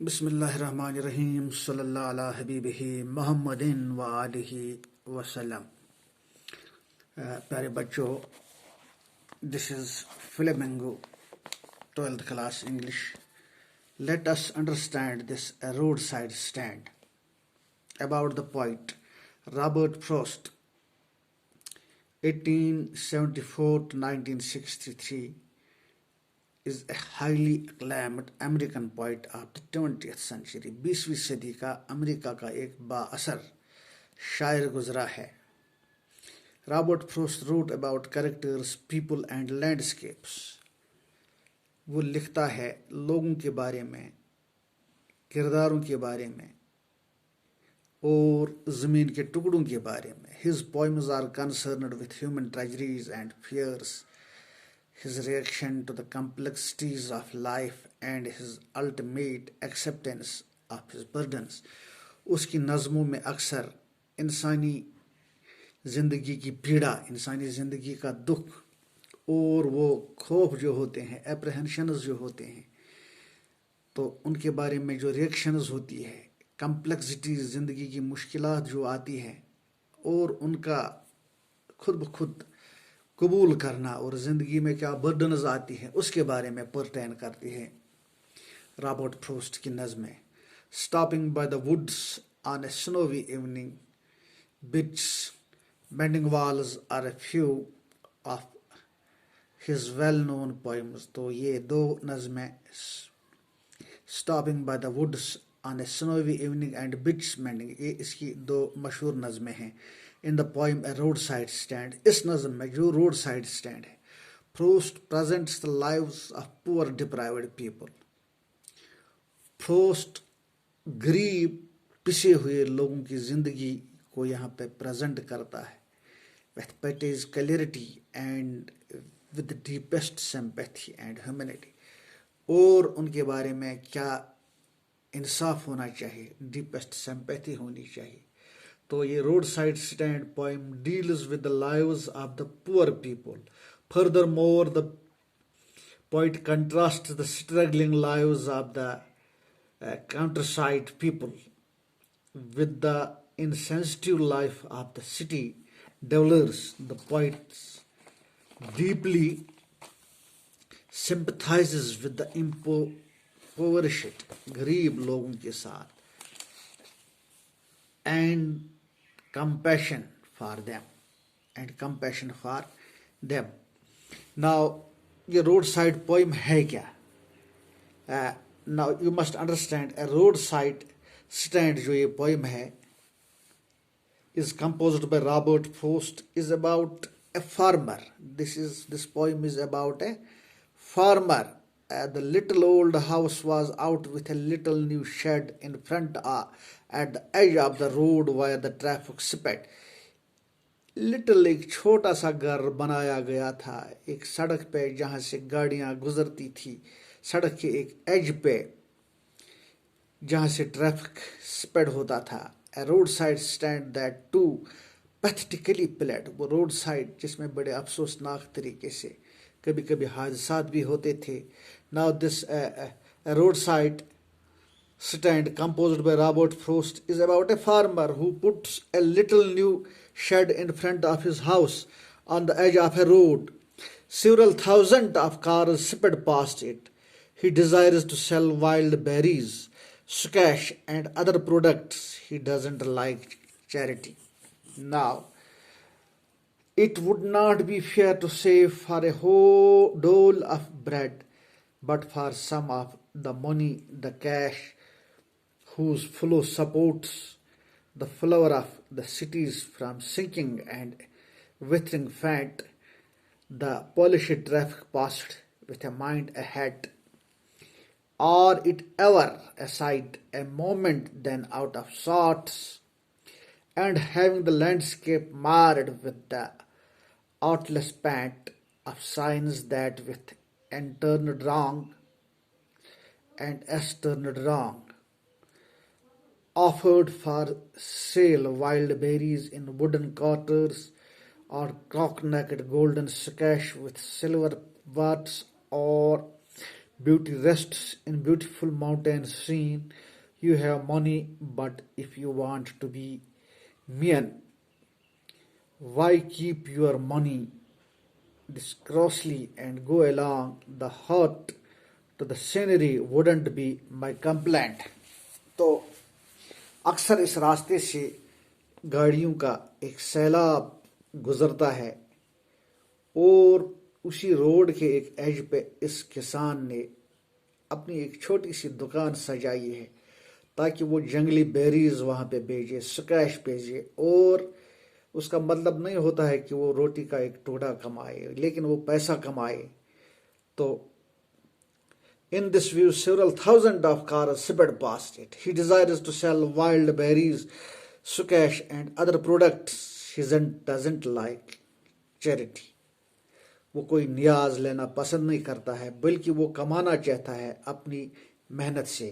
बिस्मिल्लाहिर्रहमानिर्रहीम सल्लल्लाहु अला हबीबिही मुहम्मदिन व आलिही वसल्लम। प्यारे बच्चों, this is Flamingo 12th class English. Let us understand this roadside stand. About the poet Robert Frost, 1874 to 1963, is a highly acclaimed American poet of the 20th century. 20वीं सदी का America का एक बाअसर शायर गुजरा है। Robert Frost wrote about characters, people and landscapes. वो लिखता है लोगों के बारे में, किरदारों के बारे में और ज़मीन के टुकड़ों के बारे में। His poems are concerned with human tragedies and fears, his reaction to the complexities of life and his ultimate acceptance of his burdens. उसकी नज़मों में अक्सर इंसानी ज़िंदगी की पीड़ा, इंसानी ज़िंदगी का दुख और वो खौफ जो होते हैं, एप्रहेंशंस जो होते हैं, तो उनके बारे में जो रिएक्शंस होती है, कम्प्लेक्सिटीज़, ज़िंदगी की मुश्किलात जो आती हैं और उनका खुद ब खुद कबूल करना और ज़िंदगी में क्या बर्डन्स आती हैं, उसके बारे में पर्टेन करती है रॉबर्ट फ्रॉस्ट की नज़में। Stopping by the woods on a snowy evening, bits, bending walls are a few of his well known poems. तो ये दो नज़में, stopping by the woods on a snowy evening and bits bending, ये इसकी दो मशहूर नज़में हैं। In the poem A Roadside Stand, इस नज़म में जो रोड साइड स्टैंड है, frost presents the lives of poor deprived people. Frost गरीब पिसे हुए लोगों की ज़िंदगी को यहाँ पे प्रेजेंट करता है with Petty's clarity and with the deepest sympathy and humanity. और उनके बारे में क्या इंसाफ होना चाहिए, डीपेस्ट सिंपैथी होनी चाहिए। तो ये road side stand poem deals with the lives of the poor people. Furthermore, the poet contrasts the struggling lives of the countryside people with the insensitive life of the city dwellers. The poet deeply sympathizes with the impoverished, गरीब लोगों के साथ, and compassion for them. Now, ये roadside poem है क्या? Now you must understand, a roadside stand जो ये poem है is composed by Robert Frost, is about a farmer. This poem is about a farmer. The little old house was out with a little new shed in front at the edge of the road where the traffic sped. Little एक छोटा सा घर बनाया गया था एक सड़क पे जहाँ से गाड़ियाँ गुजरती थी, सड़क के एक एज पे जहाँ से ट्रैफिक स्पेड होता था. A roadside stand that too pathetically pled. वो रोड साइड जिसमें बड़े अफसोसनाक तरीके से कभी कभी हादसात भी होते थे. Now this a roadside stand composed by Robert Frost is about a farmer who puts a little new shed in front of his house on the edge of a road. Several thousand of cars sped past it. He desires to sell wild berries, squash and other products. He doesn't like charity. Now, it would not be fair to say for a whole dole of bread, but for some of the money, the cash, whose flow supports the flower of the cities from sinking and withering faint, the polished traffic passed with a mind ahead, or it ever aside a moment then out of sorts, and having the landscape marred with the artless pant of signs that with N turned wrong and S turned wrong, offered for sale wild berries in wooden quarters, or crock-necked golden squash with silver warts, or Beauty rests in beautiful mountain scene. You have money, but if you want to be mean, why keep your money this grossly and go along the hut to the scenery wouldn't be my complaint. तो अक्सर इस रास्ते से गाड़ियों का एक सैलाब गुजरता है और उसी रोड के एक एज पे इस किसान ने अपनी एक छोटी सी दुकान सजाई है ताकि वो जंगली बेरीज वहाँ पे भेजे, स्क्वैश भेजे। और उसका मतलब नहीं होता है कि वो रोटी का एक टुकड़ा कमाए, लेकिन वो पैसा कमाए। तो in this view, several thousand of cars zipped past it. He desires to sell wild berries, squash, and other products. He doesn't like charity. वो कोई न्याज लेना पसंद नहीं करता है, बल्कि वो कमाना चाहता है अपनी मेहनत से।